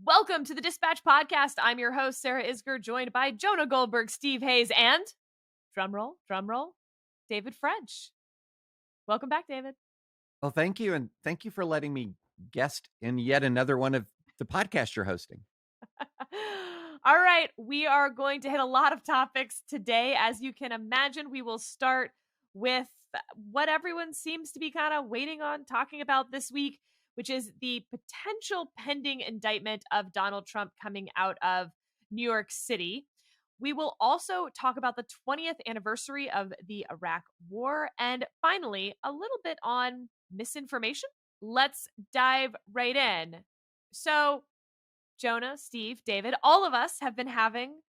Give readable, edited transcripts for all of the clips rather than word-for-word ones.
Welcome to the Dispatch Podcast. I'm your host, Sarah Isger, joined by Jonah Goldberg, Steve Hayes, and drumroll, David French. Welcome back, David. Well, thank you. And thank you for letting me guest in yet another one of the podcasts you're hosting. All right. We are going to hit a lot of topics today. As you can imagine, we will start with what everyone seems to be kind of waiting on talking about this week, which is the potential pending indictment of Donald Trump coming out of New York City. We will also talk about the 20th anniversary of the Iraq War. And finally, a little bit on misinformation. Let's dive right in. So, Jonah, Steve, David, all of us have been having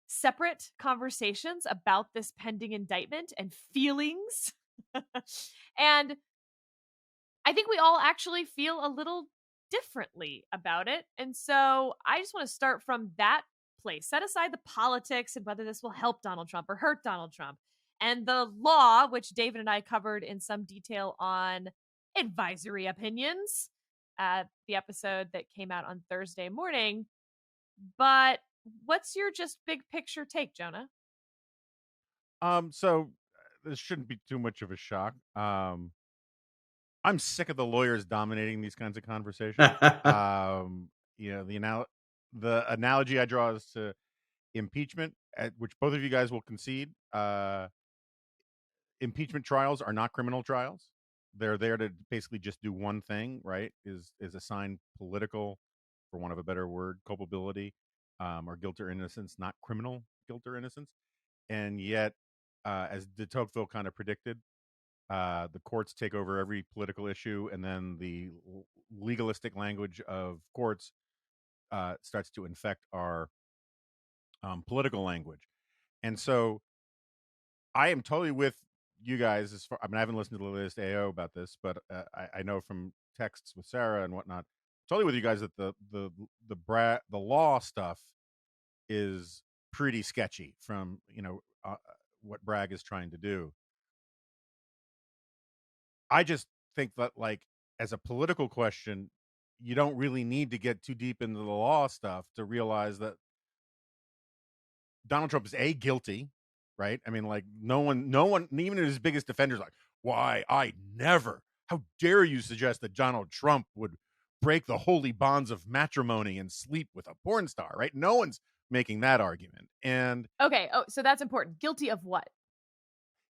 separate conversations about this pending indictment and feelings. And I think we all actually feel a little differently about it. And so I just want to start from that place. Set aside the politics and whether this will help Donald Trump or hurt Donald Trump. And the law, which David and I covered in some detail on advisory opinions, the episode that came out on Thursday morning. But what's your just big picture take, Jonah? So this shouldn't be too much of a shock. I'm sick of the lawyers dominating these kinds of conversations. The analogy I draw is to impeachment, at which both of you guys will concede. Impeachment trials are not criminal trials. They're there to basically just do one thing, right? Is assign political, for want of a better word, culpability, or guilt or innocence, not criminal guilt or innocence. And yet, as de Tocqueville kind of predicted, the courts take over every political issue, and then the legalistic language of courts starts to infect our political language. And so I am totally with you guys. I haven't listened to the latest AO about this, but I know from texts with Sarah and whatnot, totally with you guys that the law stuff is pretty sketchy from what Bragg is trying to do. I just think that, like, as a political question, you don't really need to get too deep into the law stuff to realize that Donald Trump is guilty, right? I mean, like, no one, even his biggest defenders, like, why? How dare you suggest that Donald Trump would break the holy bonds of matrimony and sleep with a porn star, right? No one's making that argument. And okay, so that's important. Guilty of what?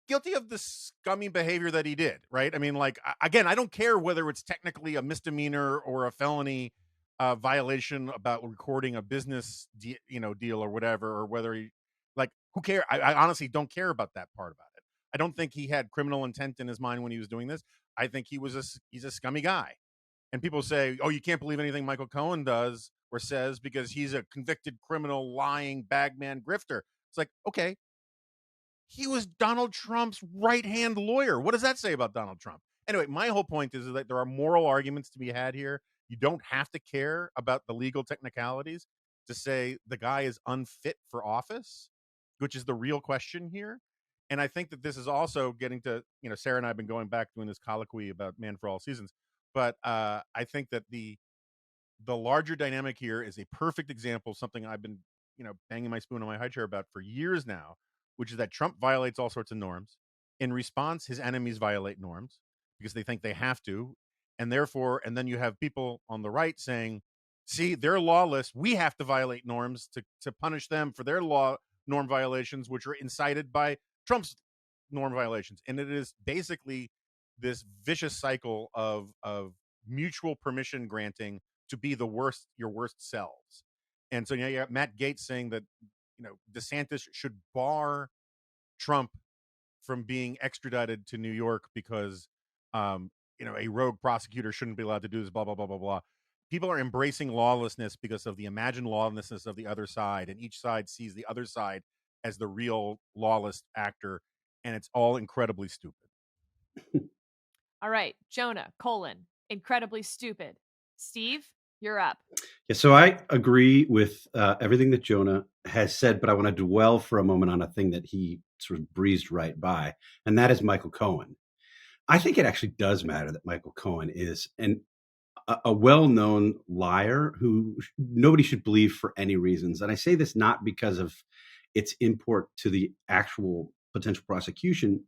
Guilty of the scummy behavior that he did, right? I mean, like, again, I don't care whether it's technically a misdemeanor or a felony violation about recording a business deal or whatever, or whether he, like, who cares? I honestly don't care about that part about it. I don't think he had criminal intent in his mind when he was doing this. I think he's a scummy guy. And people say, oh, you can't believe anything Michael Cohen does or says because he's a convicted criminal, lying, bagman, grifter. It's like, okay, he was Donald Trump's right-hand lawyer. What does that say about Donald Trump? Anyway, my whole point is that there are moral arguments to be had here. You don't have to care about the legal technicalities to say the guy is unfit for office, which is the real question here. And I think that this is also getting to, Sarah and I have been going back doing this colloquy about Man for All Seasons. But I think that the larger dynamic here is a perfect example of something I've been, banging my spoon on my high chair about for years now, which is that Trump violates all sorts of norms. In response, his enemies violate norms because they think they have to. And then you have people on the right saying, see, they're lawless. We have to violate norms to punish them for their norm violations, which are incited by Trump's norm violations. And it is basically this vicious cycle of mutual permission granting to be your worst selves. And so you have Matt Gaetz saying that, DeSantis should bar Trump from being extradited to New York because, a rogue prosecutor shouldn't be allowed to do this, blah, blah, blah, blah, blah. People are embracing lawlessness because of the imagined lawlessness of the other side. And each side sees the other side as the real lawless actor. And it's all incredibly stupid. All right, Jonah, incredibly stupid. Steve, you're up. Yeah, so I agree with everything that Jonah has said, but I want to dwell for a moment on a thing that he sort of breezed right by, and that is Michael Cohen. I think it actually does matter that Michael Cohen is an a well-known liar who nobody should believe for any reasons. And I say this not because of its import to the actual potential prosecution,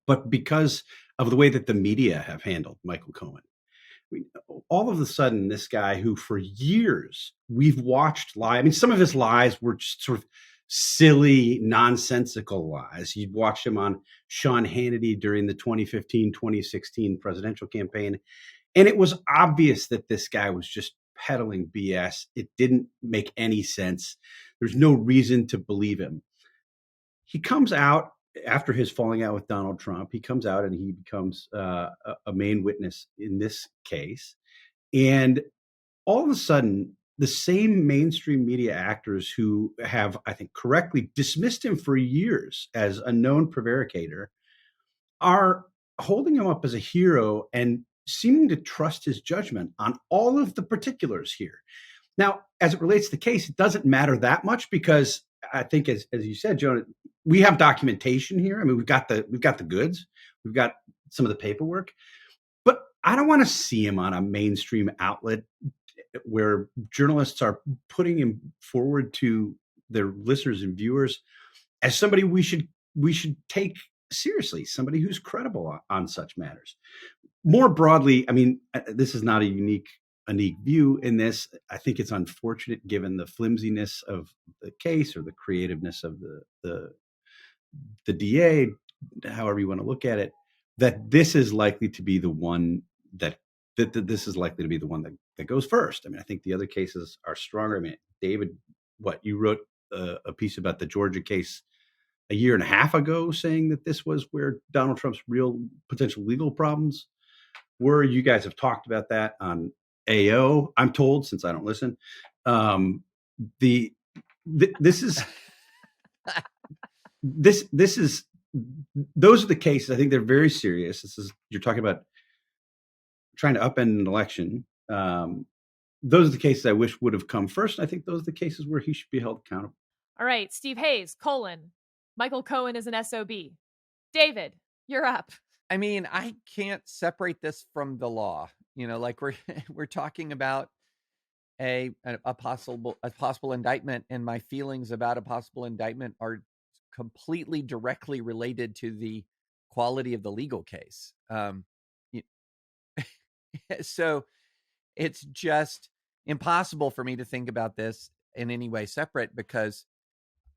but because of the way that the media have handled Michael Cohen. I mean, all of a sudden, this guy who for years we've watched lie. I mean, some of his lies were just sort of silly, nonsensical lies. You'd watch him on Sean Hannity during the 2015, 2016 presidential campaign. And it was obvious that this guy was just peddling BS. It didn't make any sense. There's no reason to believe him. He comes out after his falling out with Donald Trump. He comes out and he becomes a main witness in this case. And all of a sudden, the same mainstream media actors who have, I think, correctly dismissed him for years as a known prevaricator are holding him up as a hero and seeming to trust his judgment on all of the particulars here. Now, as it relates to the case, it doesn't matter that much because I think, as you said, Jonah, we have documentation here. I mean, we've got the goods, we've got some of the paperwork, but I don't want to see him on a mainstream outlet where journalists are putting him forward to their listeners and viewers as somebody we should take seriously, somebody who's credible on such matters. More broadly, I mean, this is not a unique view in this. I think it's unfortunate given the flimsiness of the case or the creativeness of the DA, however you want to look at it, that this is likely to be the one that this is likely to be the one that goes first. I mean, I think the other cases are stronger. I mean, David, you wrote a piece about the Georgia case a year and a half ago saying that this was where Donald Trump's real potential legal problems were. You guys have talked about that on AO, I'm told, since I don't listen. This is those are the cases. I think they're very serious. You're talking about trying to upend an election. Those are the cases I wish would have come first. I think those are the cases where he should be held accountable. All right, Steve Hayes, Michael Cohen is an SOB. David, you're up. I mean, I can't separate this from the law. You know, like we're talking about a possible indictment, and my feelings about a possible indictment are completely directly related to the quality of the legal case. So it's just impossible for me to think about this in any way separate, because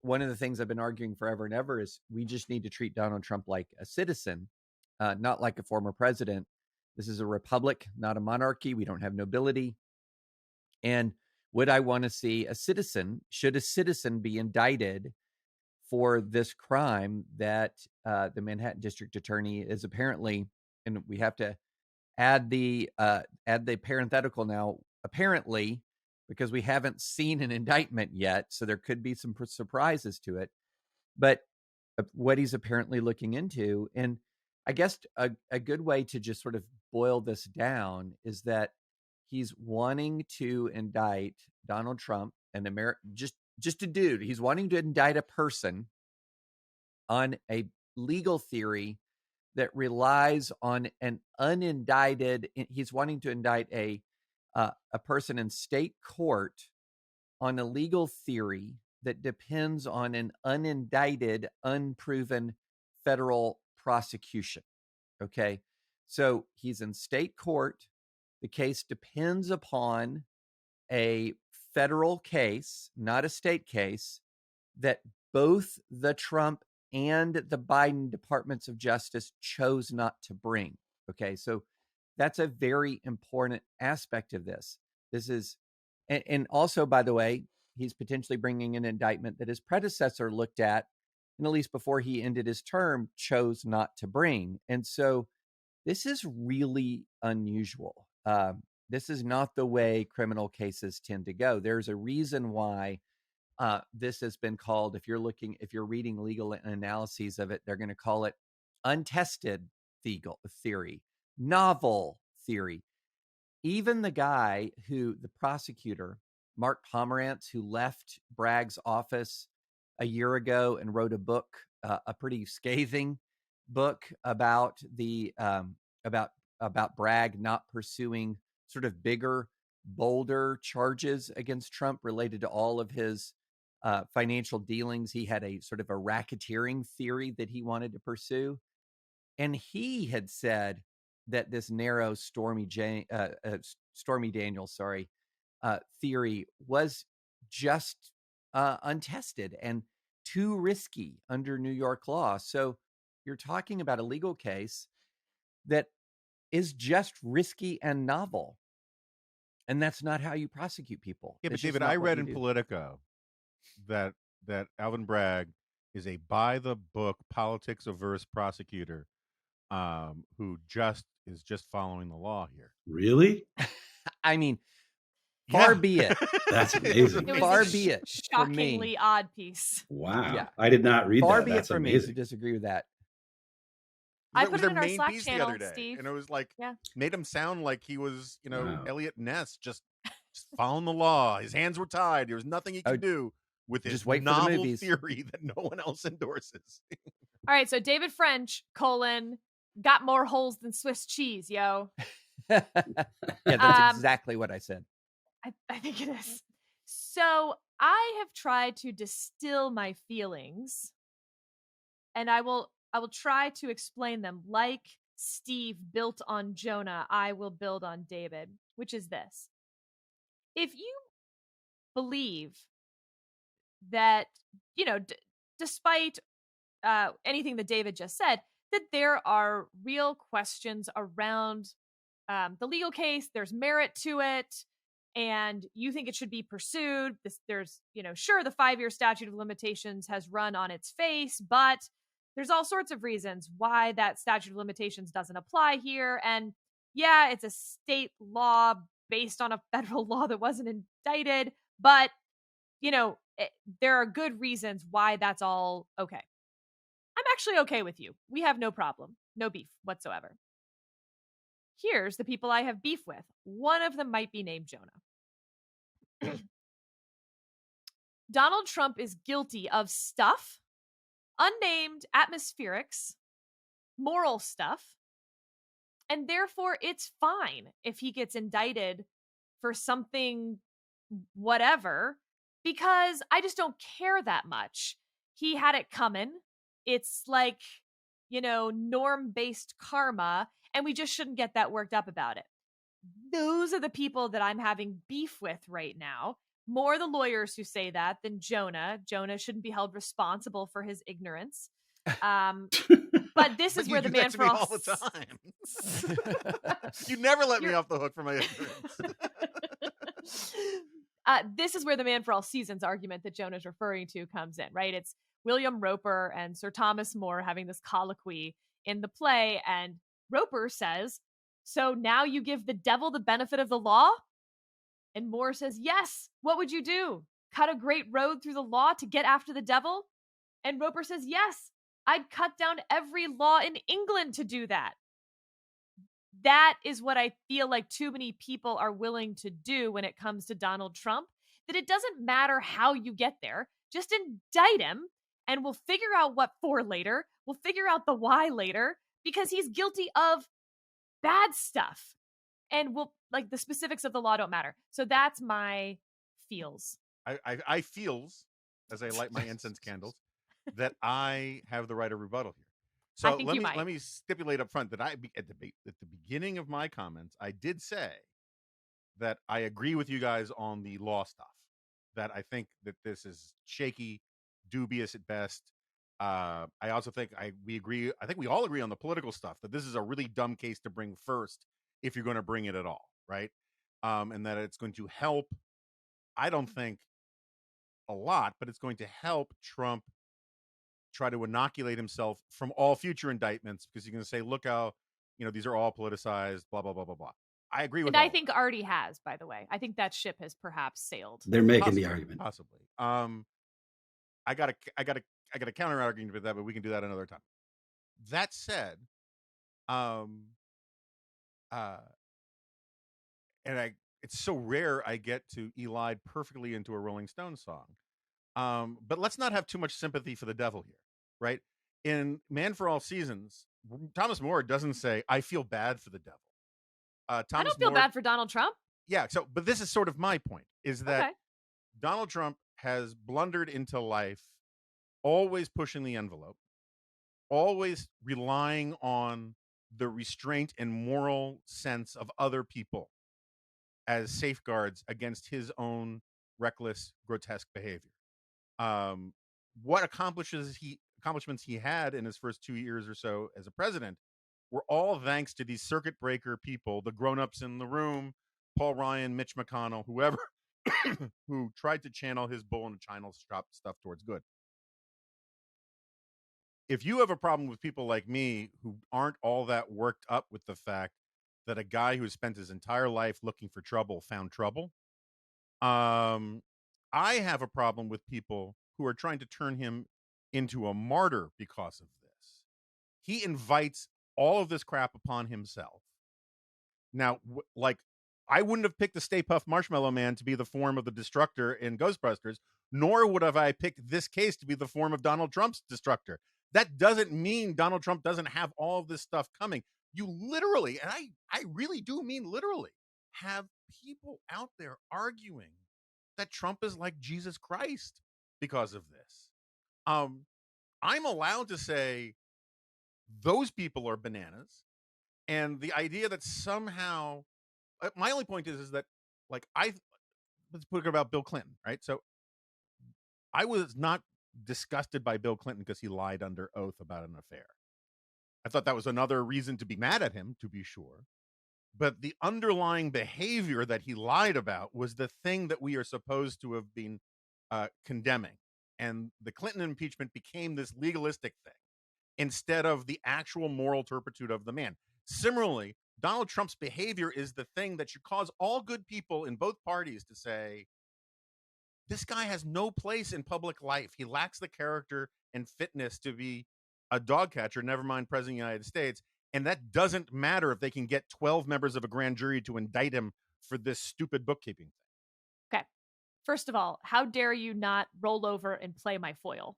one of the things I've been arguing forever and ever is we just need to treat Donald Trump like a citizen, not like a former president. This is a republic, not a monarchy. We don't have nobility. And would I want to see should a citizen be indicted for this crime that the Manhattan District Attorney is apparently, and we have to add the parenthetical now, apparently, because we haven't seen an indictment yet, so there could be some surprises to it. But what he's apparently looking into, and I guess a good way to just sort of boil this down is that he's wanting to indict Donald Trump, just a dude. He's wanting to indict a person on a legal theory that relies on an unindicted. He's wanting to indict a person in state court on a legal theory that depends on an unindicted, unproven federal prosecution. Okay, so he's in state court. The case depends upon a federal case, not a state case, that both the Trump and the Biden Departments of Justice chose not to bring. Okay, so that's a very important aspect of this. This is, and also, by the way, he's potentially bringing an indictment that his predecessor looked at, and at least before he ended his term, chose not to bring. And so this is really unusual. This is not the way criminal cases tend to go. There's a reason why this has been called, if you're reading legal analyses of it, they're going to call it untested legal theory, novel theory. Even the prosecutor, Mark Pomerantz, who left Bragg's office a year ago and wrote a book, a pretty scathing book about about Bragg not pursuing sort of bigger, bolder charges against Trump related to all of his financial dealings. He had a sort of a racketeering theory that he wanted to pursue. And he had said that this narrow Stormy Daniels, theory was just untested and too risky under New York law. So you're talking about a legal case that is just risky and novel. And that's not how you prosecute people. Yeah, but It's just David, not I what read you in do. Politico that Alvin Bragg is a by the book, politics averse prosecutor who is just following the law here. Really? I mean, far be it. That's It was amazing. It was Far a be it from me. shockingly odd piece. Wow. Yeah. I did not read Far that. be it That's from me to amazing. disagree with that. I That was put it their in our main Slack piece the channel, other day, Steve. and it was like Yeah. made him sound like he was, Wow. Elliot Ness, just following the law. His hands were tied. There was nothing he could do with his just wait for the novel movies. theory that no one else endorses. All right, so David French, got more holes than Swiss cheese, yo. Yeah, that's exactly what I said. I think it is. So I have tried to distill my feelings, and I will try to explain them like Steve built on Jonah. I will build on David, which is this: if you believe that, despite anything that David just said, that there are real questions around the legal case, there's merit to it, and you think it should be pursued. There's, sure, the 5-year statute of limitations has run on its face, but there's all sorts of reasons why that statute of limitations doesn't apply here. And yeah, it's a state law based on a federal law that wasn't indicted, but, there are good reasons why that's all okay. I'm actually okay with you. We have no problem, no beef whatsoever. Here's the people I have beef with. One of them might be named Jonah. Donald Trump is guilty of stuff, unnamed atmospherics, moral stuff, and therefore it's fine if he gets indicted for something whatever, because I just don't care that much. He had it coming. It's like, norm-based karma, and we just shouldn't get that worked up about it. Those are the people that I'm having beef with right now. More the lawyers who say that than Jonah. Jonah shouldn't be held responsible for his ignorance. But this is where the man for all the time. You never let me off the hook for my ignorance. This is where the man for all seasons argument that Jonah's referring to comes in, right? It's William Roper and Sir Thomas More having this colloquy in the play, and Roper says, "So now you give the devil the benefit of the law?" And More says, "Yes. What would you do? Cut a great road through the law to get after the devil?" And Roper says, "Yes. I'd cut down every law in England to do that." That is what I feel like too many people are willing to do when it comes to Donald Trump, that it doesn't matter how you get there. Just indict him, and we'll figure out what for later. We'll figure out the why later, because he's guilty of bad stuff. And the specifics of the law don't matter. So that's my feels. I feels, as I light my incense candles, that I have the right of rebuttal here. So let me stipulate up front that at the beginning of my comments, I did say that I agree with you guys on the law stuff. That I think that this is shaky, dubious at best. I also think we agree. I think we all agree on the political stuff, that this is a really dumb case to bring first if you're going to bring it at all, right? And that it's going to help. I don't think a lot, but it's going to help Trump try to inoculate himself from all future indictments, because he's going to say, look how, these are all politicized, blah, blah, blah, blah, blah. I agree with and I think already has, by the way. I think that ship has perhaps sailed. They're making the argument. Possibly. I got a counter argument with that, but we can do that another time. That said, it's so rare I get to elide perfectly into a Rolling Stones song. But let's not have too much sympathy for the devil here, right? In Man for All Seasons, Thomas More doesn't say, "I feel bad for the devil." I Thomas don't feel More. bad for Donald Trump. Yeah. So, but this is sort of my point: is that Okay. Donald Trump has blundered into life, always pushing the envelope, always relying on the restraint and moral sense of other people as safeguards against his own reckless, grotesque behavior. What accomplishments he had in his first 2 years or so as a president were all thanks to these circuit breaker people, the grown-ups in the room, Paul Ryan, Mitch McConnell, whoever, who tried to channel his bull in a china shop stuff towards good. If you have a problem with people like me who aren't all that worked up with the fact that a guy who spent his entire life looking for trouble found trouble, I have a problem with people who are trying to turn him into a martyr because of this. He invites all of this crap upon himself. Now, like, I wouldn't have picked the Stay Puft Marshmallow Man to be the form of the Destructor in Ghostbusters, nor would have I picked this case to be the form of Donald Trump's Destructor. That doesn't mean Donald Trump doesn't have all of this stuff coming. You literally, and I really do mean literally, have people out there arguing that Trump is like Jesus Christ because of this. I'm allowed to say those people are bananas. And the idea that somehow, my only point is that, like, let's put it about Bill Clinton, right? So I was not disgusted by Bill Clinton because he lied under oath about an affair. I thought that was another reason to be mad at him, to be sure. But the underlying behavior that he lied about was the thing that we are supposed to have been condemning. And the Clinton impeachment became this legalistic thing instead of the actual moral turpitude of the man. Similarly, Donald Trump's behavior is the thing that should cause all good people in both parties to say, this guy has no place in public life. He lacks the character and fitness to be a dog catcher, never mind president of the United States. And that doesn't matter if they can get 12 members of a grand jury to indict him for this stupid bookkeeping thing. Okay. First of all, how dare you not roll over and play my foil?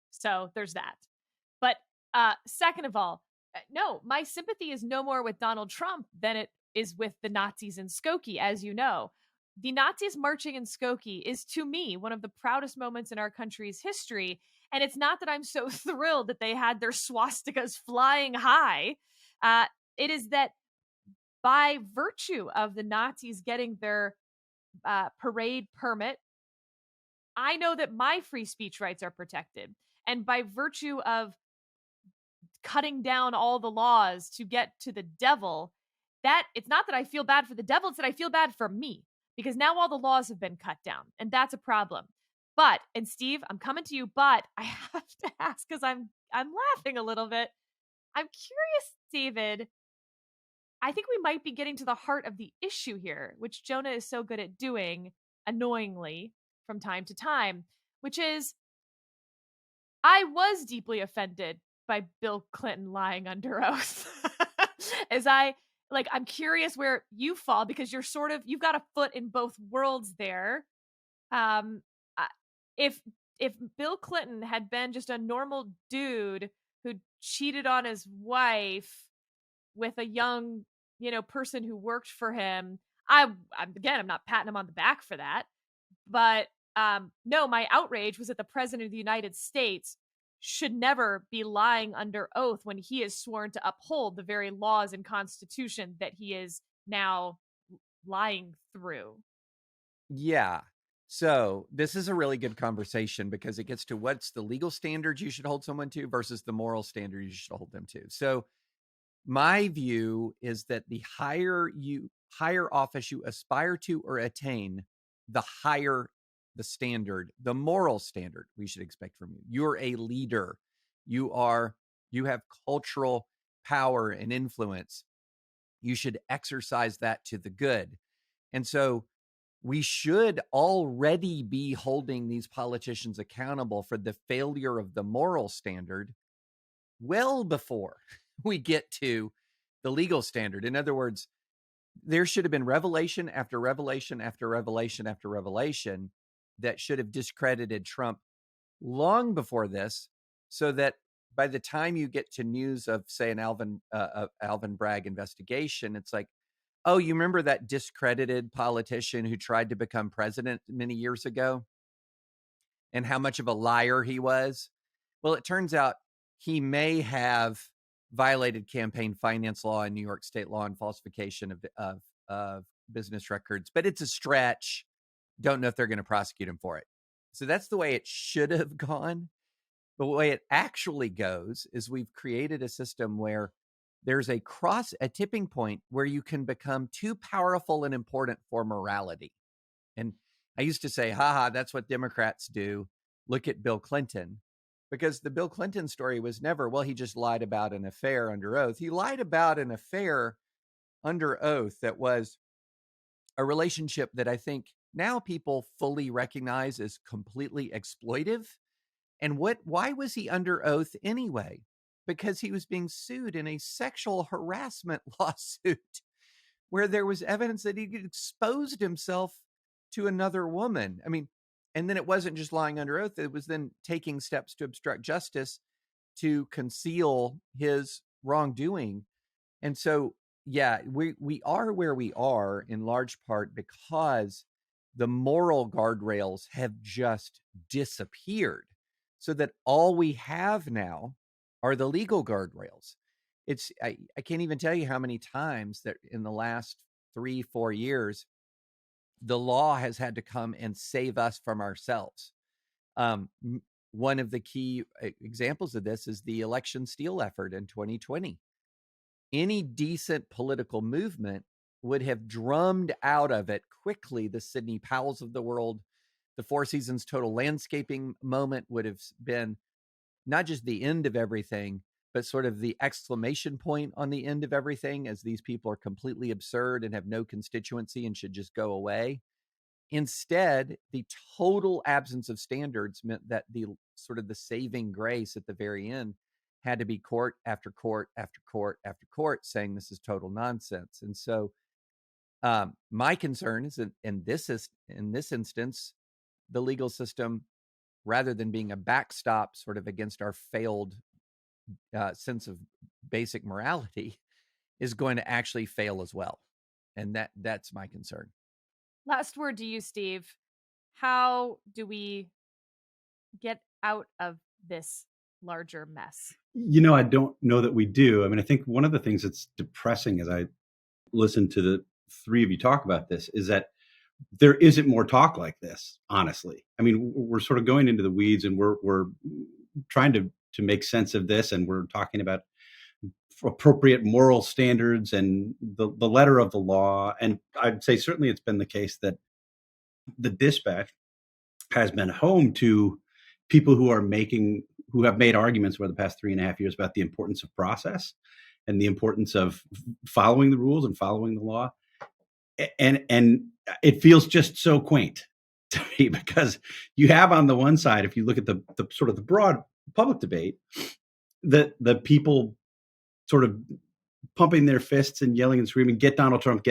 So there's that. But second of all, no, my sympathy is no more with Donald Trump than it is with the Nazis in Skokie, as you know. The Nazis marching in Skokie is, to me, one of the proudest moments in our country's history. And it's not that I'm so thrilled that they had their swastikas flying high. It is that by virtue of the Nazis getting their parade permit, I know that my free speech rights are protected. And by virtue of cutting down all the laws to get to the devil, that it's not that I feel bad for the devil, it's that I feel bad for me, because now all the laws have been cut down, and that's a problem. But, and Steve, I'm coming to you, but I have to ask, because I'm laughing a little bit. I'm curious, David. I think we might be getting to the heart of the issue here, which Jonah is so good at doing, annoyingly, from time to time, which is, I was deeply offended by Bill Clinton lying under oath. I'm curious where you fall, because you've got a foot in both worlds there. If Bill Clinton had been just a normal dude who cheated on his wife with a young, person who worked for him, I'm not patting him on the back for that. But no, my outrage was that the president of the United States should never be lying under oath when he is sworn to uphold the very laws and constitution that he is now lying through. Yeah. So this is a really good conversation, because it gets to what's the legal standards you should hold someone to versus the moral standard you should hold them to. So my view is that the higher office you aspire to or attain, the higher the standard, the moral standard we should expect from you. You're a leader. You have cultural power and influence. You should exercise that to the good. And so we should already be holding these politicians accountable for the failure of the moral standard well before we get to the legal standard. In other words, there should have been revelation after revelation after revelation after revelation that should have discredited Trump long before this, so that by the time you get to news of, say, an Alvin Bragg investigation, it's like, oh, you remember that discredited politician who tried to become president many years ago and how much of a liar he was? Well, it turns out he may have violated campaign finance law and New York state law and falsification of business records, but it's a stretch. Don't know if they're going to prosecute him for it. So that's the way it should have gone. The way it actually goes is we've created a system where there's a tipping point where you can become too powerful and important for morality. And I used to say, haha, that's what Democrats do. Look at Bill Clinton. Because the Bill Clinton story was never, well, he just lied about an affair under oath. He lied about an affair under oath that was a relationship that I think now people fully recognize as completely exploitive. And why was he under oath anyway? Because he was being sued in a sexual harassment lawsuit where there was evidence that he exposed himself to another woman. I mean, and then it wasn't just lying under oath. It was then taking steps to obstruct justice to conceal his wrongdoing. And so, yeah, we are where we are in large part because the moral guardrails have just disappeared, so that all we have now are the legal guardrails. I can't even tell you how many times that in the last 3-4 years, the law has had to come and save us from ourselves. One of the key examples of this is the election steal effort in 2020. Any decent political movement would have drummed out of it quickly the Sidney Powells of the world. The Four Seasons total landscaping moment would have been not just the end of everything, but sort of the exclamation point on the end of everything, as these people are completely absurd and have no constituency and should just go away. Instead, the total absence of standards meant that the sort of the saving grace at the very end had to be court after court after court after court saying this is total nonsense. And so my concern is that in this instance, the legal system, rather than being a backstop sort of against our failed sense of basic morality, is going to actually fail as well. And that's my concern. Last word to you, Steve. How do we get out of this larger mess? I don't know that we do. I mean, I think one of the things that's depressing as I listen to the three of you talk about this is that there isn't more talk like this, honestly. I mean, we're sort of going into the weeds and we're trying to make sense of this, and we're talking about appropriate moral standards and the letter of the law. And I'd say certainly it's been the case that the Dispatch has been home to people who have made arguments over the past 3.5 years about the importance of process and the importance of following the rules and following the law. And it feels just so quaint to me, because you have on the one side, if you look at the sort of the broad public debate, the people sort of pumping their fists and yelling and screaming, get Donald Trump,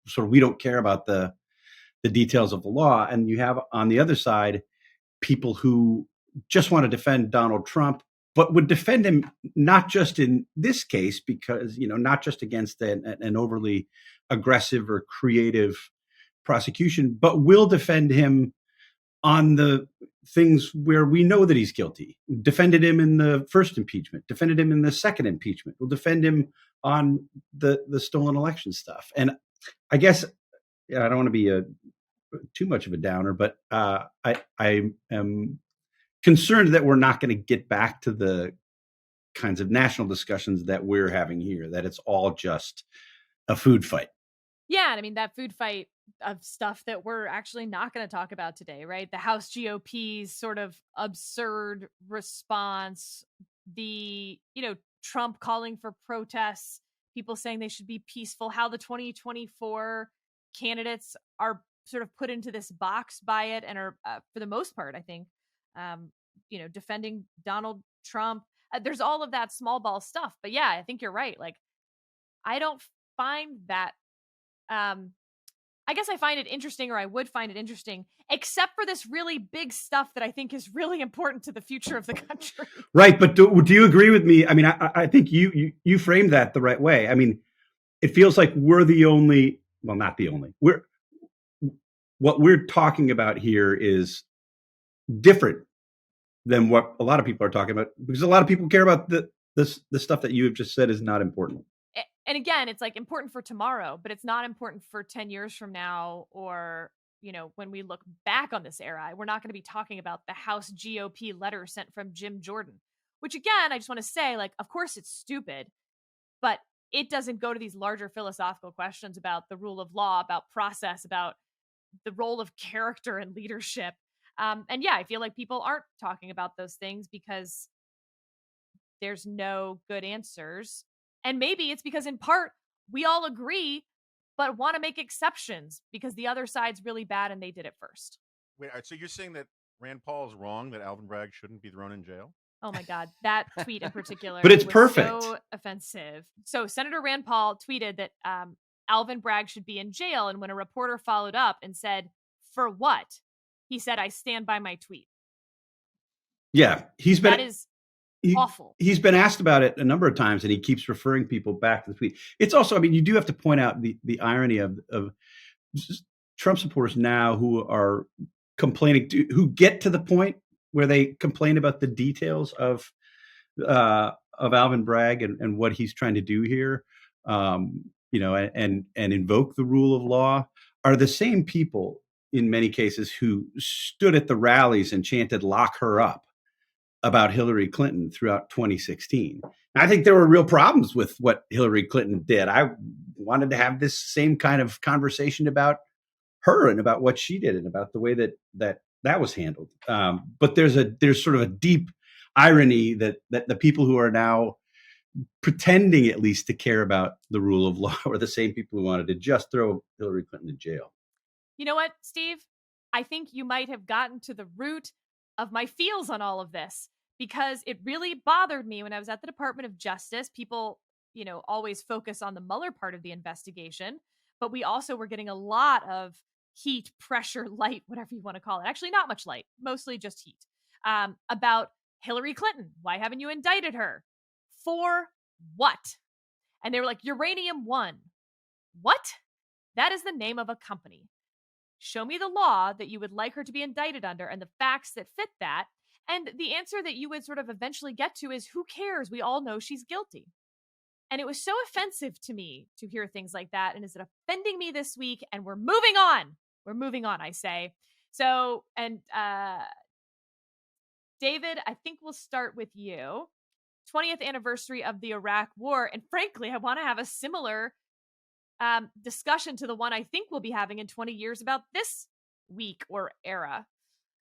sort of, we don't care about the details of the law. And you have on the other side, people who just want to defend Donald Trump, but would defend him not just in this case, because, not just against an overly aggressive or creative prosecution, but will defend him on the things where we know that he's guilty. Defended him in the first impeachment, defended him in the second impeachment, will defend him on the stolen election stuff. And I guess I don't want to be too much of a downer, but I am concerned that we're not going to get back to the kinds of national discussions that we're having here, that it's all just a food fight. Yeah, I mean, that food fight of stuff that we're actually not going to talk about today, right? The House GOP's sort of absurd response, the, Trump calling for protests, people saying they should be peaceful, how the 2024 candidates are sort of put into this box by it and are, for the most part, I think, defending Donald Trump. There's all of that small ball stuff. But yeah, I think you're right. Like, I don't find that, I I guess I find it interesting, or I would find it interesting, except for this really big stuff that I think is really important to the future of the country. Right. But do you agree with me? I mean, I think you framed that the right way. I mean, it feels like we're the only, well, not the only, what we're talking about here is different than what a lot of people are talking about, because a lot of people care about the stuff that you have just said is not important. And again, it's like important for tomorrow, but it's not important for 10 years from now, or, when we look back on this era. We're not going to be talking about the House GOP letter sent from Jim Jordan, which again, I just want to say, like, of course it's stupid, but it doesn't go to these larger philosophical questions about the rule of law, about process, about the role of character and leadership. And yeah, I feel like people aren't talking about those things because there's no good answers. And maybe it's because in part we all agree, but want to make exceptions because the other side's really bad and they did it first. Wait, so you're saying that Rand Paul is wrong, that Alvin Bragg shouldn't be thrown in jail? Oh my God, that tweet in particular But it's was perfect. so offensive. So Senator Rand Paul tweeted that Alvin Bragg should be in jail. And when a reporter followed up and said, "For what?" he said, "I stand by my tweet." Yeah, that is awful. He's been asked about it a number of times, and he keeps referring people back to the tweet. It's also, I mean, you do have to point out the irony of Trump supporters now who are complaining, who get to the point where they complain about the details of Alvin Bragg and what he's trying to do here, and invoke the rule of law, are the same people in many cases who stood at the rallies and chanted "lock her up" about Hillary Clinton throughout 2016. I think there were real problems with what Hillary Clinton did. I wanted to have this same kind of conversation about her and about what she did and about the way that was handled. But there's sort of a deep irony that the people who are now pretending at least to care about the rule of law are the same people who wanted to just throw Hillary Clinton in jail. You know what, Steve? I think you might have gotten to the root of my feels on all of this, because it really bothered me when I was at the Department of Justice. People, always focus on the Mueller part of the investigation, but we also were getting a lot of heat, pressure, light, whatever you want to call it. Actually, not much light, mostly just heat, about Hillary Clinton. Why haven't you indicted her? For what? And they were like, Uranium One. What? That is the name of a company. Show me the law that you would like her to be indicted under and the facts that fit that. And the answer that you would sort of eventually get to is, who cares? We all know she's guilty. And it was so offensive to me to hear things like that. And is it offending me this week? And we're moving on. We're moving on, I say. So, and David, I think we'll start with you. 20th anniversary of the Iraq War. And frankly, I want to have a similar discussion to the one I think we'll be having in 20 years about this week or era,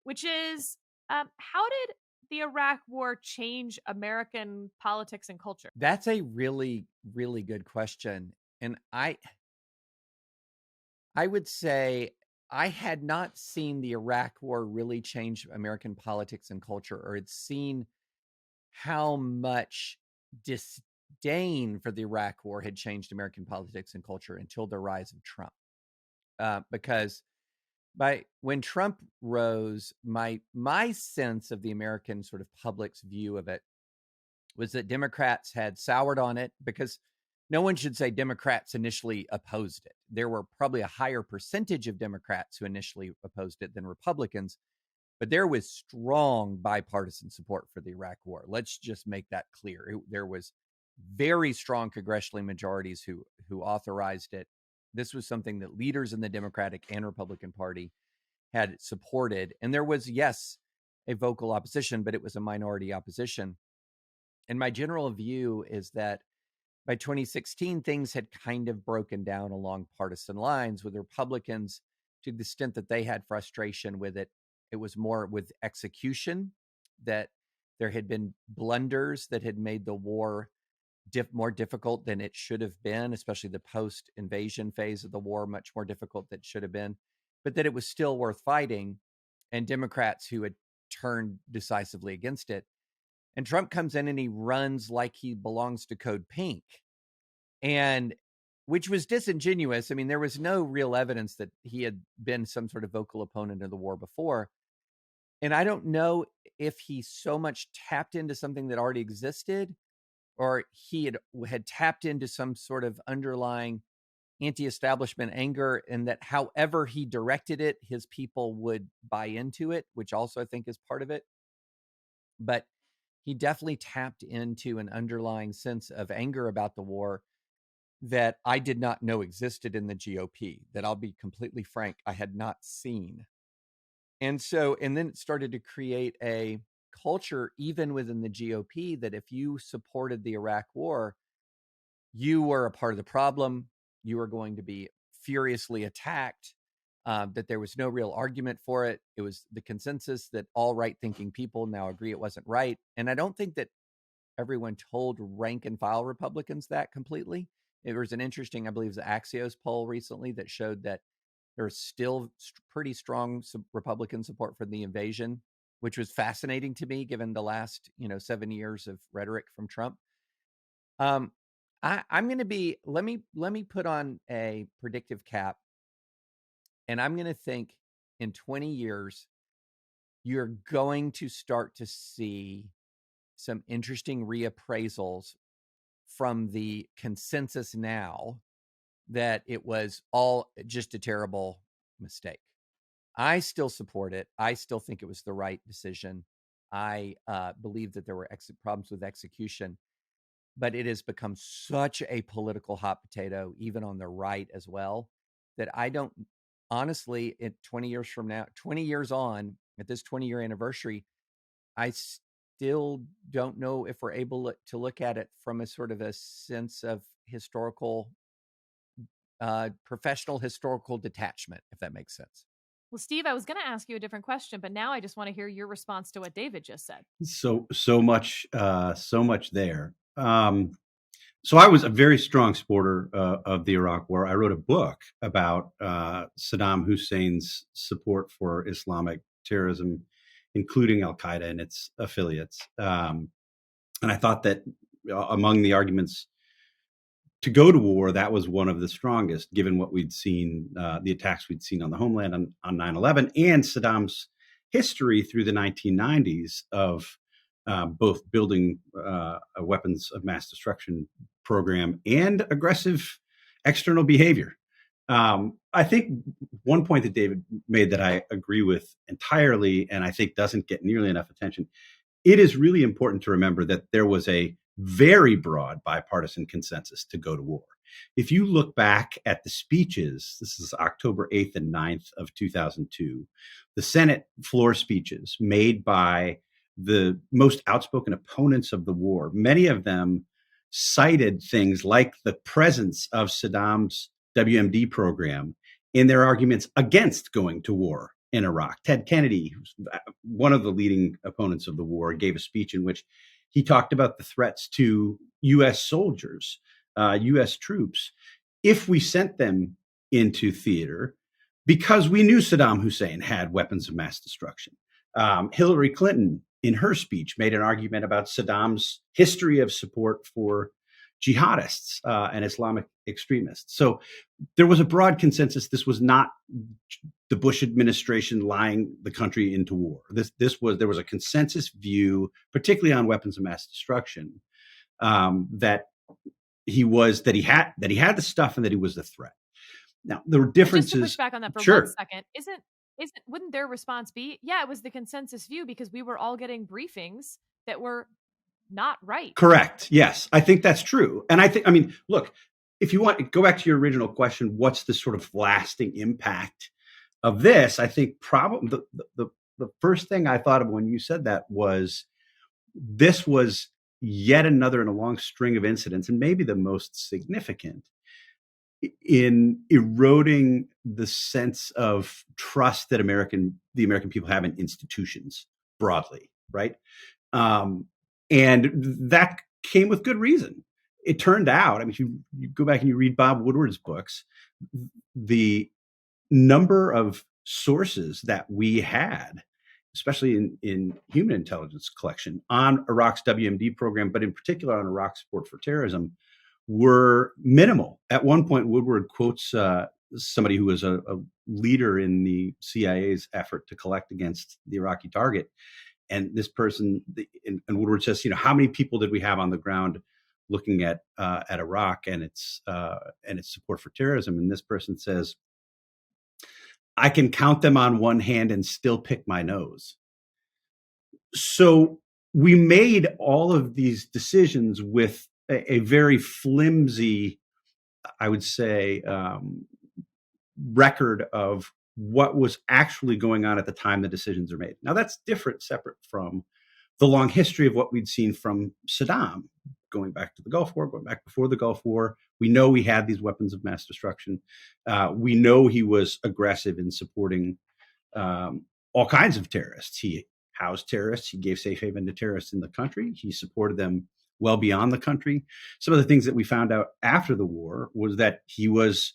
which is how did the Iraq War change American politics and culture? That's a really, really good question. And I would say I had not seen the Iraq War really change American politics and culture, or had seen how much disdain for the Iraq War had changed American politics and culture until the rise of Trump. Because when Trump rose, my sense of the American sort of public's view of it was that Democrats had soured on it, because no one should say Democrats initially opposed it. There were probably a higher percentage of Democrats who initially opposed it than Republicans, but there was strong bipartisan support for the Iraq War. Let's just make that clear. There was very strong congressional majorities who authorized it. This was something that leaders in the Democratic and Republican Party had supported. And there was, yes, a vocal opposition, but it was a minority opposition. And my general view is that by 2016, things had kind of broken down along partisan lines, with Republicans, to the extent that they had frustration with it. It was more with execution, that there had been blunders that had made the war more difficult than it should have been, especially the post-invasion phase of the war, much more difficult than it should have been, but that it was still worth fighting, and Democrats who had turned decisively against it. And Trump comes in and he runs like he belongs to Code Pink. And which was disingenuous. I mean, there was no real evidence that he had been some sort of vocal opponent of the war before. And I don't know if he so much tapped into something that already existed, or he had tapped into some sort of underlying anti-establishment anger, and that however he directed it, his people would buy into it, which also I think is part of it. But he definitely tapped into an underlying sense of anger about the war that I did not know existed in the GOP, that I'll be completely frank, I had not seen. And then it started to create a culture even within the GOP that if you supported the Iraq war, you were a part of the problem. You were going to be furiously attacked, that there was no real argument for it. It was the consensus that all right-thinking people now agree it wasn't right. And I don't think that everyone told rank and file Republicans that completely. It was an interesting, I believe, the Axios poll recently that showed that there's still pretty strong Republican support for the invasion, which was fascinating to me given the last 7 years of rhetoric from Trump. I'm going to be, let me put on a predictive cap, and I'm going to think in 20 years, you're going to start to see some interesting reappraisals from the consensus now that it was all just a terrible mistake. I still support it. I still think it was the right decision. I believe that there were problems with execution, but it has become such a political hot potato, even on the right as well, that I don't, honestly, 20 years from now, 20 years on, at this 20-year anniversary, I still don't know if we're able to look at it from a sort of a sense of historical, professional historical detachment, if that makes sense. Well, Steve, I was going to ask you a different question, but now I just want to hear your response to what David just said. So much there. So I was a very strong supporter of the Iraq War. I wrote a book about Saddam Hussein's support for Islamic terrorism, including Al-Qaeda and its affiliates. And I thought that among the arguments to go to war, that was one of the strongest, given what we'd seen, the attacks we'd seen on the homeland on 9/11, and Saddam's history through the 1990s of both building a weapons of mass destruction program and aggressive external behavior. I think one point that David made that I agree with entirely, and I think doesn't get nearly enough attention, it is really important to remember that there was a very broad bipartisan consensus to go to war. If you look back at the speeches, this is October 8th and 9th of 2002, the Senate floor speeches made by the most outspoken opponents of the war, many of them cited things like the presence of Saddam's WMD program in their arguments against going to war in Iraq. Ted Kennedy, who's one of the leading opponents of the war, gave a speech in which he talked about the threats to U.S. soldiers, U.S. troops, if we sent them into theater, because we knew Saddam Hussein had weapons of mass destruction. Hillary Clinton, in her speech, made an argument about Saddam's history of support for jihadists and Islamic extremists. So there was a broad consensus. This was not the Bush administration lying the country into war. There was a consensus view, particularly on weapons of mass destruction, that he had the stuff and that he was the threat. Now there were differences. Just to push back on that for Sure. 1 second, wouldn't their response be, yeah, it was the consensus view because we were all getting briefings that were not right? Correct. Yes, I think that's true. And I mean, look, if you want to go back to your original question, what's the sort of lasting impact of this? I think probably the first thing I thought of when you said that was this was yet another in a long string of incidents, and maybe the most significant in eroding the sense of trust that the American people have in institutions broadly, right? And that came with good reason. It turned out, I mean, if you go back and you read Bob Woodward's books, the number of sources that we had, especially in human intelligence collection on Iraq's WMD program, but in particular on Iraq's support for terrorism, were minimal. At one point, Woodward quotes somebody who was a leader in the CIA's effort to collect against the Iraqi target. And this person, and Woodward says, how many people did we have on the ground looking at Iraq and its support for terrorism? And this person says, I can count them on one hand and still pick my nose. So we made all of these decisions with a very flimsy, I would say, record of what was actually going on at the time the decisions are made. Now, that's separate from the long history of what we'd seen from Saddam, going back to the Gulf War, going back before the Gulf War. We know he had these weapons of mass destruction. We know he was aggressive in supporting all kinds of terrorists. He housed terrorists. He gave safe haven to terrorists in the country. He supported them well beyond the country. Some of the things that we found out after the war was that he was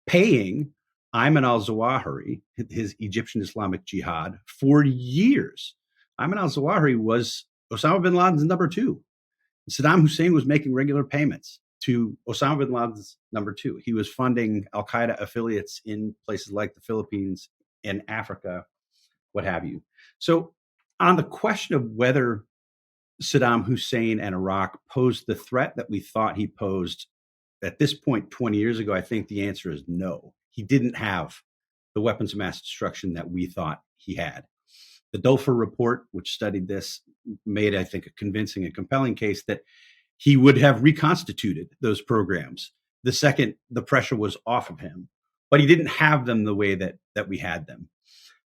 paying Ayman al-Zawahiri, his Egyptian Islamic Jihad, for years. Ayman al-Zawahiri was Osama bin Laden's number two. Saddam Hussein was making regular payments to Osama bin Laden's number two. He was funding al-Qaeda affiliates in places like the Philippines and Africa, what have you. So on the question of whether Saddam Hussein and Iraq posed the threat that we thought he posed at this point 20 years ago, I think the answer is no. He didn't have the weapons of mass destruction that we thought he had. The Dulfer report, which studied this, made, I think, a convincing and compelling case that he would have reconstituted those programs the second the pressure was off of him, but he didn't have them the way that we had them.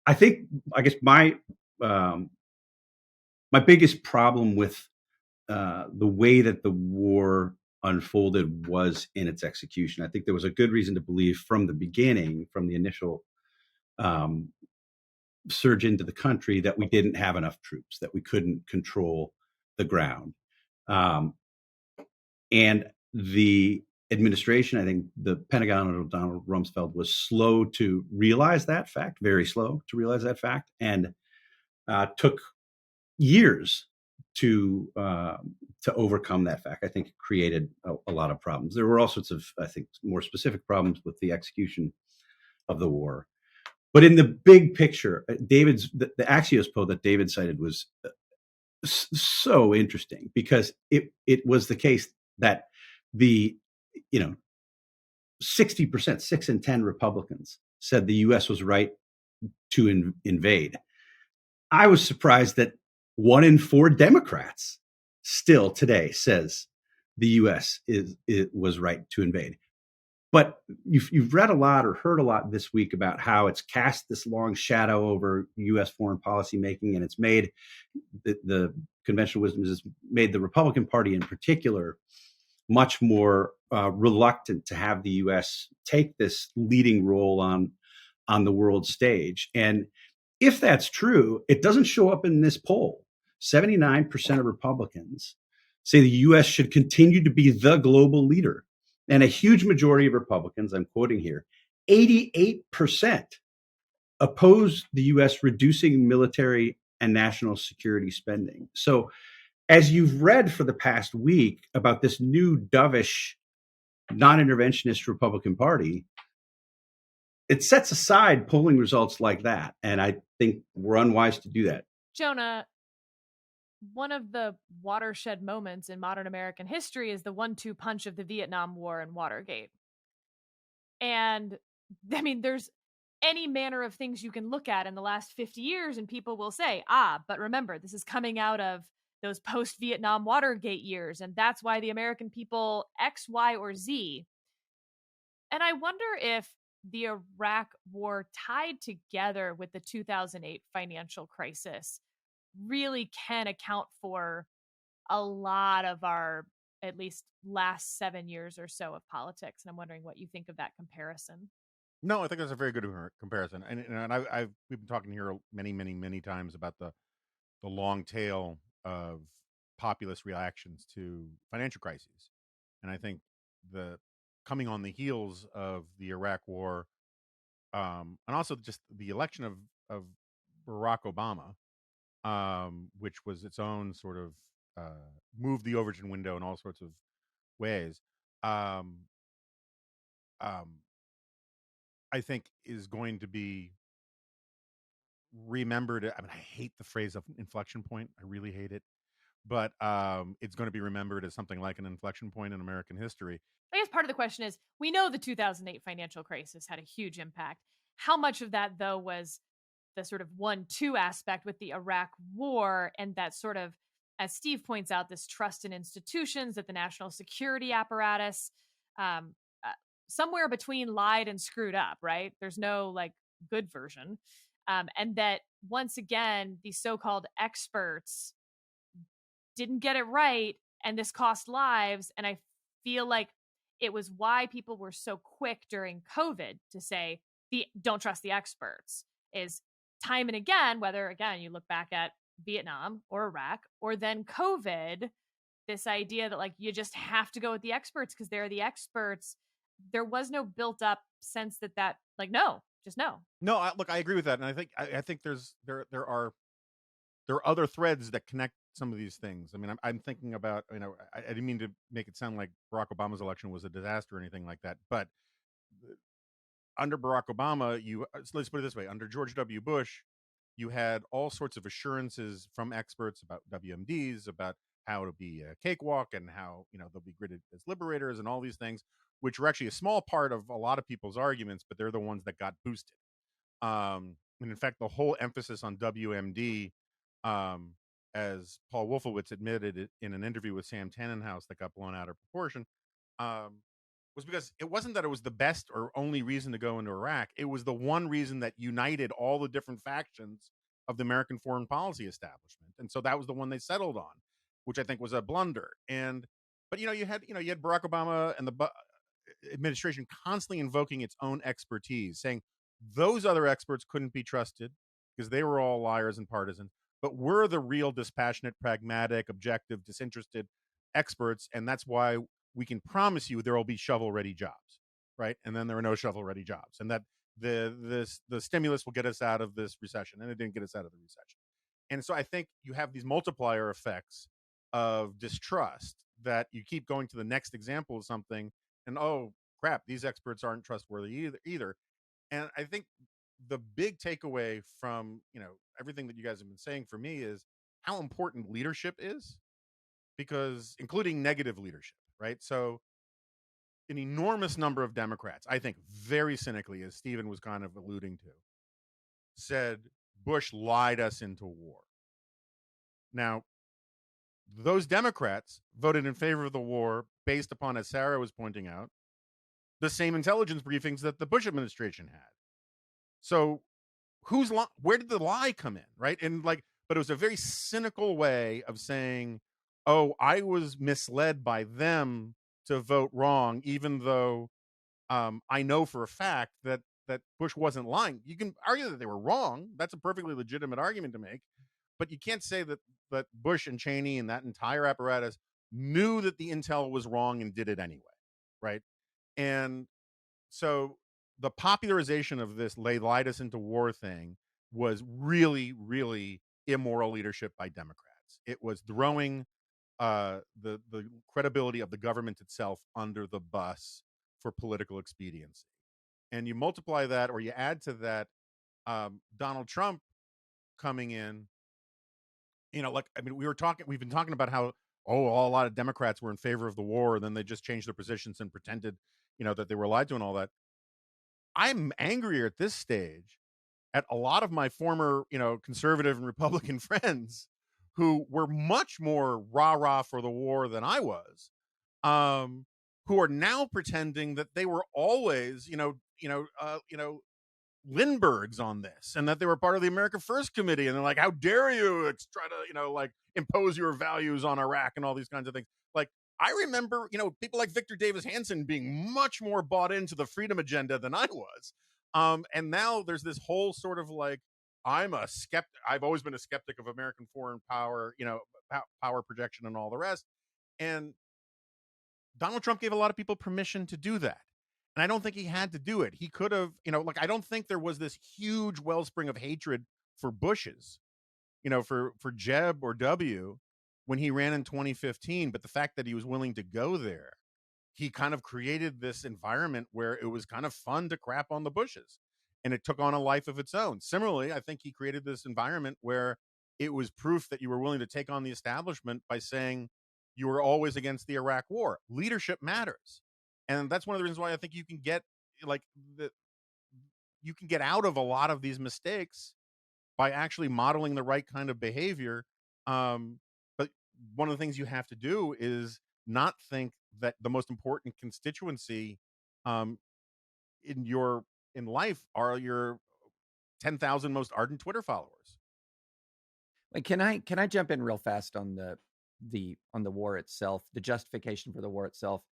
I guess my biggest problem with the way that the war unfolded was in its execution. I think there was a good reason to believe from the beginning, from the initial surge into the country, that we didn't have enough troops, that we couldn't control the ground. And the administration, I think the Pentagon under Donald Rumsfeld, was slow to realize that fact, very slow to realize that fact, and took years to overcome that fact. I think it created a lot of problems. There were all sorts of, I think, more specific problems with the execution of the war. But in the big picture, the Axios poll that David cited was so interesting, because it was the case that the 60%, 6 in 10 Republicans said the U.S. was right to invade. I was surprised that 1 in 4 Democrats still today says the U.S. was right to invade. But you've read a lot or heard a lot this week about how it's cast this long shadow over U.S. foreign policy making, and it's made the conventional wisdom has made the Republican Party in particular much more reluctant to have the U.S. take this leading role on the world stage. And if that's true, it doesn't show up in this poll. 79% of Republicans say the U.S. should continue to be the global leader. And a huge majority of Republicans, I'm quoting here, 88% oppose the U.S. reducing military and national security spending. So as you've read for the past week about this new dovish, non-interventionist Republican Party, it sets aside polling results like that. And I think we're unwise to do that. Jonah, one of the watershed moments in modern American history is the 1-2 punch of the Vietnam War and Watergate. And I mean, there's any manner of things you can look at in the last 50 years, and people will say, but remember, this is coming out of those post-Vietnam Watergate years, and that's why the American people X, Y, or Z. And I wonder if the Iraq War, tied together with the 2008 financial crisis, really can account for a lot of our, at least last 7 years or so of politics. And I'm wondering what you think of that comparison. No, I think that's a very good comparison. And we've been talking here many times about the long tail of populist reactions to financial crises. And I think the coming on the heels of the Iraq War, and also just the election of Barack Obama, which was its own sort of moved the origin window in all sorts of ways. um, I think is going to be remembered. I mean, I hate the phrase of inflection point. I really hate it, but it's going to be remembered as something like an inflection point in American history. I guess part of the question is, we know the 2008 financial crisis had a huge impact. How much of that, though, was the sort of 1-2 aspect with the Iraq war, and that sort of, as Steve points out, this trust in institutions, that the national security apparatus, um, uh, somewhere between lied and screwed up, right? There's no like good version. And that once again, these so-called experts didn't get it right, and this cost lives. And I feel like it was why people were so quick during COVID to say the don't trust the experts. Is time and again, whether again you look back at Vietnam or Iraq or then COVID, this idea that like you just have to go with the experts because they're the experts. There was no built up sense that like no, just no. No, look, I agree with that, and I think there are other threads that connect some of these things. I mean, I'm thinking about, I didn't mean to make it sound like Barack Obama's election was a disaster or anything like that, but under Barack Obama, so let's put it this way: under George W. Bush, you had all sorts of assurances from experts about WMDs, about how to be a cakewalk, and how they'll be graded as liberators, and all these things, which were actually a small part of a lot of people's arguments, but they're the ones that got boosted. And in fact, the whole emphasis on WMD, as Paul Wolfowitz admitted in an interview with Sam Tannenhouse that got blown out of proportion, was because it wasn't that it was the best or only reason to go into Iraq. It was the one reason that united all the different factions of the American foreign policy establishment. And so that was the one they settled on, which I think was a blunder. But you had Barack Obama and the administration constantly invoking its own expertise, saying those other experts couldn't be trusted because they were all liars and partisans, but we're the real dispassionate, pragmatic, objective, disinterested experts, and that's why we can promise you there will be shovel-ready jobs, right? And then there are no shovel-ready jobs, and that the stimulus will get us out of this recession, and it didn't get us out of the recession. And so I think you have these multiplier effects of distrust that you keep going to the next example of something, and oh crap, these experts aren't trustworthy either. And I think the big takeaway from everything that you guys have been saying for me is how important leadership is, because including negative leadership, right? So an enormous number of Democrats, I think very cynically, as Stephen was kind of alluding to, said Bush lied us into war. Now, those Democrats voted in favor of the war based upon, as Sarah was pointing out, the same intelligence briefings that the Bush administration had. So where did the lie come in, right? And but it was a very cynical way of saying, oh, I was misled by them to vote wrong, even though I know for a fact that Bush wasn't lying. You can argue that they were wrong. That's a perfectly legitimate argument to make, but you can't say that Bush and Cheney and that entire apparatus knew that the intel was wrong and did it anyway, right? And so the popularization of this "they lied us into war" thing was really, really immoral leadership by Democrats. It was throwing the credibility of the government itself under the bus for political expediency. And you multiply that, or you add to that, Donald Trump coming in. We've been talking about how a lot of Democrats were in favor of the war, and then they just changed their positions and pretended, that they were lied to and all that. I'm angrier at this stage at a lot of my former, conservative and Republican friends who were much more rah-rah for the war than I was, who are now pretending that they were always, Lindberghs on this, and that they were part of the America First Committee, and they're like, how dare you try to, impose your values on Iraq and all these kinds of things. I remember, people like Victor Davis Hanson being much more bought into the freedom agenda than I was. And now there's this whole sort of I'm a skeptic. I've always been a skeptic of American foreign power, power projection and all the rest. And Donald Trump gave a lot of people permission to do that. And I don't think he had to do it. He could have, I don't think there was this huge wellspring of hatred for Bushes, for Jeb or W when he ran in 2015. But the fact that he was willing to go there he kind of created this environment where it was kind of fun to crap on the Bushes, and it took on a life of its own. Similarly, I think he created this environment where it was proof that you were willing to take on the establishment by saying you were always against the Iraq War. Leadership matters. And that's one of the reasons why I think you can get like you can get out of a lot of these mistakes by actually modeling the right kind of behavior. But one of the things you have to do is not think that the most important constituency um, in life are your 10,000 most ardent Twitter followers. Wait, can I jump in real fast on the war itself, the justification for the war itself?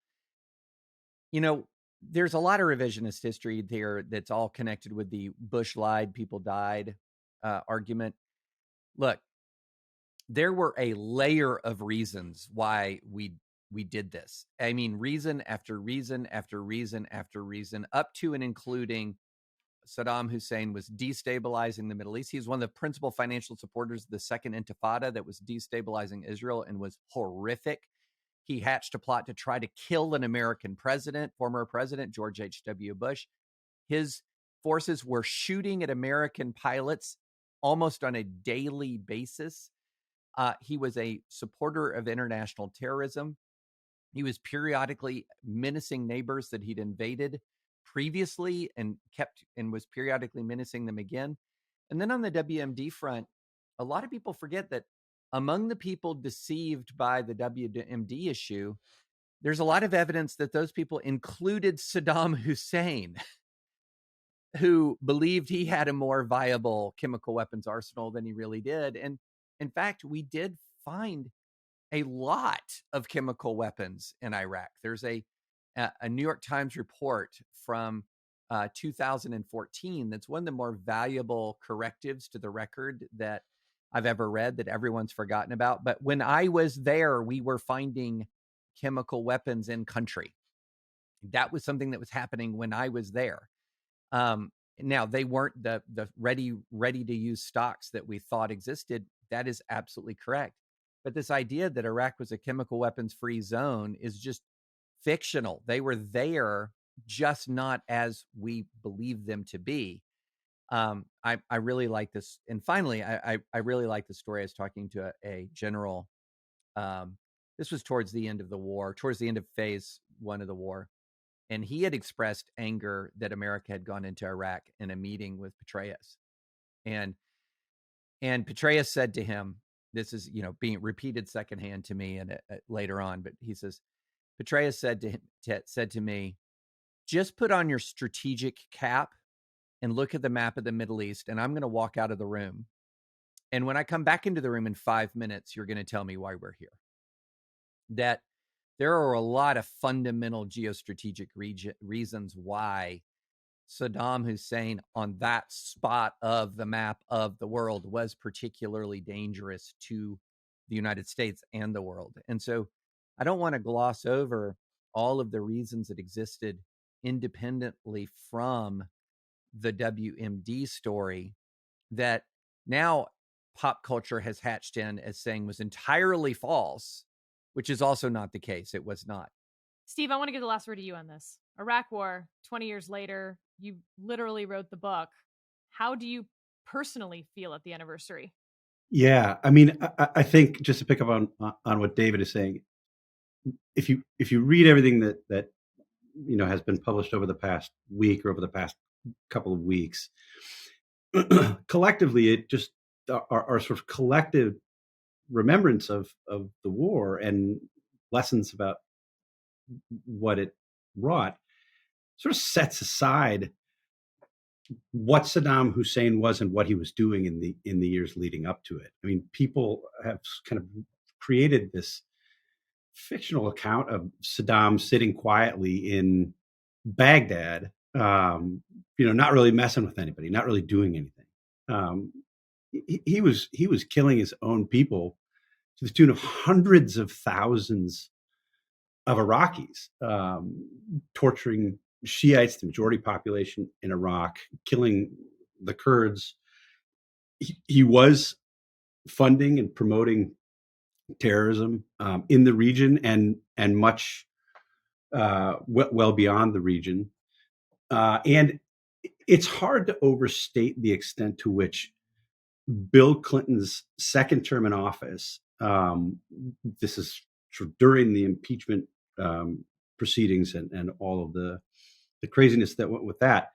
You know, there's a lot of revisionist history there that's all connected with the Bush lied, people died argument. Look, there were a layer of reasons why we did this. I mean, reason after reason after reason after reason, up to and including Saddam Hussein was destabilizing the Middle East. He was one of the principal financial supporters of the Second Intifada that was destabilizing Israel and was horrific. He hatched a plot to try to kill an American president, former president George H.W. Bush. His forces were shooting at American pilots almost on a daily basis. He was a supporter of international terrorism. He was periodically menacing neighbors that he'd invaded previously and was periodically menacing them again. And then on the WMD front, a lot of people forget that among the people deceived by the WMD issue, there's a lot of evidence that those people included Saddam Hussein, who believed he had a more viable chemical weapons arsenal than he really did. And in fact, we did find a lot of chemical weapons in Iraq. There's a New York Times report from 2014 that's one of the more valuable correctives to the record that I've ever read, that everyone's forgotten about. But when I was there, we were finding chemical weapons in country. That was something that was happening when I was there. Now, they weren't the ready to use stocks that we thought existed. That is absolutely correct. But this idea that Iraq was a chemical weapons free zone is just fictional. They were there, just not as we believe them to be. I really like this. And finally, I really like the story. I was talking to a general. This was towards the end of the war, towards the end of phase 1 of the war. And he had expressed anger that America had gone into Iraq in a meeting with Petraeus. And Petraeus said to him, this is, being repeated secondhand to me and later on, but he says, Petraeus said to me, just put on your strategic cap and look at the map of the Middle East, and I'm going to walk out of the room. And when I come back into the room in 5 minutes, you're going to tell me why we're here. That there are a lot of fundamental geostrategic reasons why Saddam Hussein on that spot of the map of the world was particularly dangerous to the United States and the world. And so I don't want to gloss over all of the reasons that existed independently from the WMD story that now pop culture has hatched in as saying was entirely false, which is also not the case. It was not. Steve, I want to give the last word to you on this. Iraq War, 20 years later, you literally wrote the book. How do you personally feel at the anniversary? Yeah, I mean, I think just to pick up on what David is saying, if you read everything that has been published over the past week or over the past couple of weeks, collectively, it just our sort of collective remembrance of the war and lessons about what it wrought sort of sets aside what Saddam Hussein was and what he was doing in the years leading up to it. I mean, people have kind of created this fictional account of Saddam sitting quietly in Baghdad, not really messing with anybody, not really doing anything. He was killing his own people to the tune of hundreds of thousands of Iraqis, torturing Shiites, the majority population in Iraq, killing the Kurds. He was funding and promoting terrorism in the region and much well beyond the region. And it's hard to overstate the extent to which Bill Clinton's second term in office, this is during the impeachment proceedings and all of the craziness that went with that,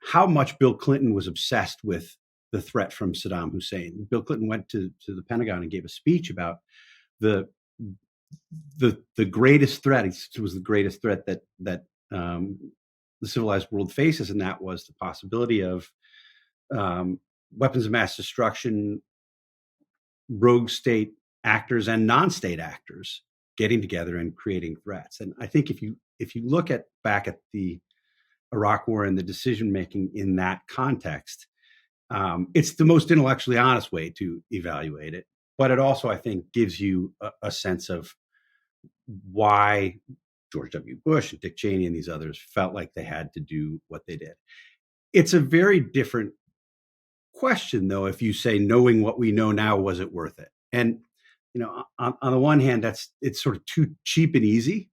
how much Bill Clinton was obsessed with the threat from Saddam Hussein. Bill Clinton went to the Pentagon and gave a speech about the greatest threat. It was the greatest threat that the civilized world faces, and that was the possibility of weapons of mass destruction, rogue state actors and non-state actors getting together and creating threats. And I think if you look back at the Iraq War and the decision making in that context, it's the most intellectually honest way to evaluate it. But it also, I think, gives you a sense of why George W. Bush and Dick Cheney and these others felt like they had to do what they did. It's a very different question, though, if you say, knowing what we know now, was it worth it? And, on the one hand, it's sort of too cheap and easy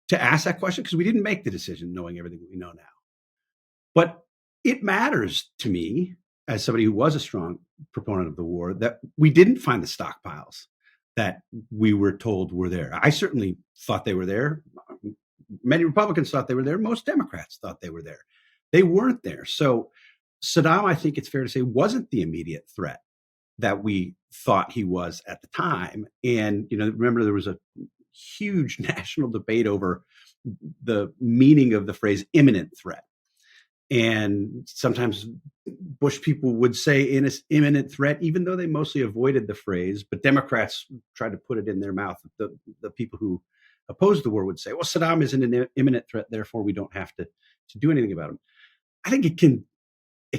to ask that question because we didn't make the decision knowing everything we know now. But it matters to me, as somebody who was a strong proponent of the war, that we didn't find the stockpiles that we were told were there. I certainly thought they were there. Many Republicans thought they were there. Most Democrats thought they were there. They weren't there. So Saddam, I think it's fair to say, wasn't the immediate threat that we thought he was at the time. And, remember, there was a huge national debate over the meaning of the phrase imminent threat. And sometimes Bush people would say imminent threat, even though they mostly avoided the phrase. But Democrats tried to put it in their mouth. The people who opposed the war would say, well, Saddam isn't an imminent threat, therefore we don't have to do anything about him. I think it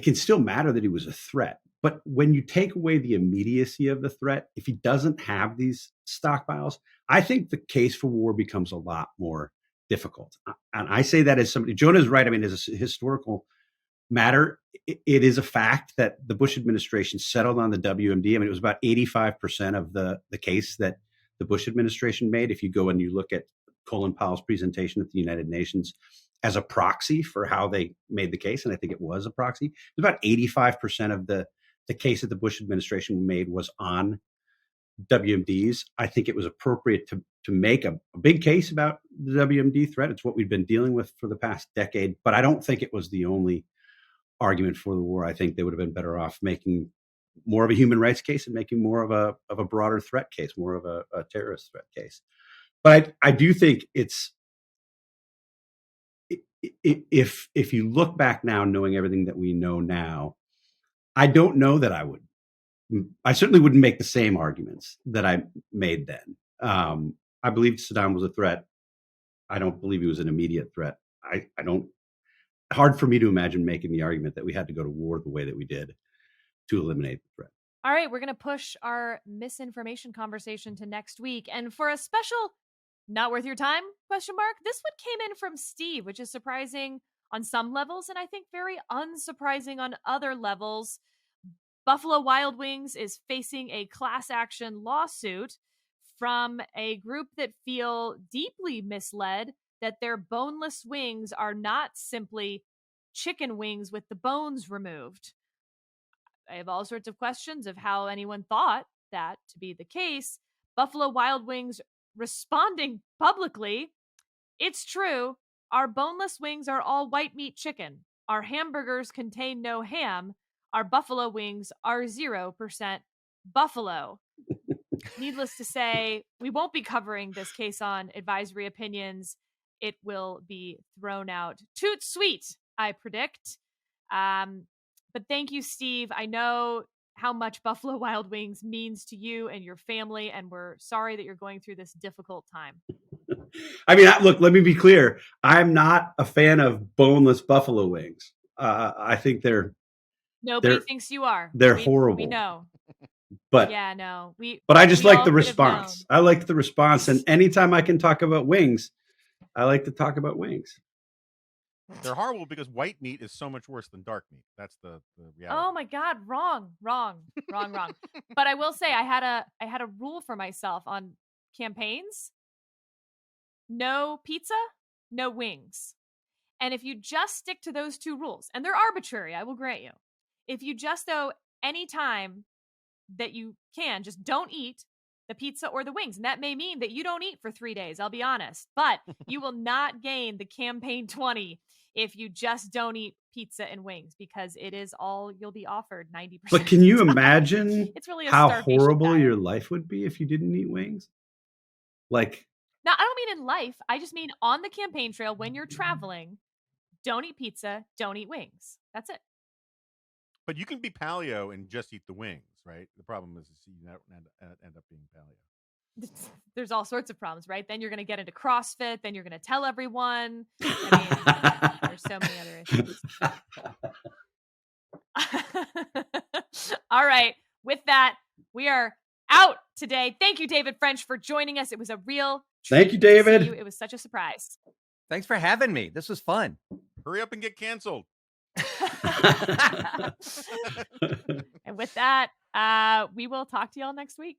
can still matter that he was a threat. But when you take away the immediacy of the threat, if he doesn't have these stockpiles, I think the case for war becomes a lot more difficult. And I say that as somebody, Jonah's right. I mean, as a historical matter, it is a fact that the Bush administration settled on the WMD. I mean, it was about 85% of the case that the Bush administration made. If you go and you look at Colin Powell's presentation at the United Nations as a proxy for how they made the case, and I think it was a proxy, it was about 85% of the case that the Bush administration made was on WMDs. I think it was appropriate to make a big case about the WMD threat. It's what we've been dealing with for the past decade, but I don't think it was the only argument for the war. I think they would have been better off making more of a human rights case and making more of a broader threat case, more of a terrorist threat case. But I do think it's, if you look back now, knowing everything that we know now, I don't know that I certainly wouldn't make the same arguments that I made then. I believed Saddam was a threat. I don't believe he was an immediate threat. Hard for me to imagine making the argument that we had to go to war the way that we did to eliminate the threat. All right, we're going to push our misinformation conversation to next week. And for a special not worth your time, ? This one came in from Steve, which is surprising on some levels, and I think very unsurprising on other levels. Buffalo Wild Wings is facing a class action lawsuit from a group that feel deeply misled that their boneless wings are not simply chicken wings with the bones removed. I have all sorts of questions of how anyone thought that to be the case. Buffalo Wild Wings responding publicly, it's true, our boneless wings are all white meat chicken. Our hamburgers contain no ham. Our buffalo wings are 0% buffalo. Needless to say, we won't be covering this case on Advisory Opinions. It will be thrown out toot sweet, I predict. But thank you, Steve. I know how much Buffalo Wild Wings means to you and your family, and we're sorry that you're going through this difficult time. I mean, look, let me be clear. I'm not a fan of boneless buffalo wings. I think Nobody thinks you are. They're horrible. We know. But yeah, no. But I just like the response. I like the response. And anytime I can talk about wings, I like to talk about wings. They're horrible because white meat is so much worse than dark meat. That's the reality. Oh my God, wrong. But I will say I had a rule for myself on campaigns. no pizza, no wings. And if you just stick to those 2 rules, and they're arbitrary, I will grant you. If you just, though, any time that you can, just don't eat the pizza or the wings. And that may mean that you don't eat for 3 days, I'll be honest. But you will not gain the campaign 20 if you just don't eat pizza and wings, because it is all you'll be offered 90%. But can you imagine it's really a how starvation horrible diet. your life would be if you didn't eat wings? Like, now, I don't mean in life. I just mean on the campaign trail when you're traveling, don't eat pizza, don't eat wings. That's it. But you can be paleo and just eat the wings, right? The problem is you end up being paleo. There's all sorts of problems, right? Then you're going to get into CrossFit. Then you're going to tell everyone. I mean, there's so many other issues. All right. With that, we are out today. Thank you, David French, for joining us. It was a real treat. Thank you, David. To see you. It was such a surprise. Thanks for having me. This was fun. Hurry up and get canceled. And with that, we will talk to y'all next week.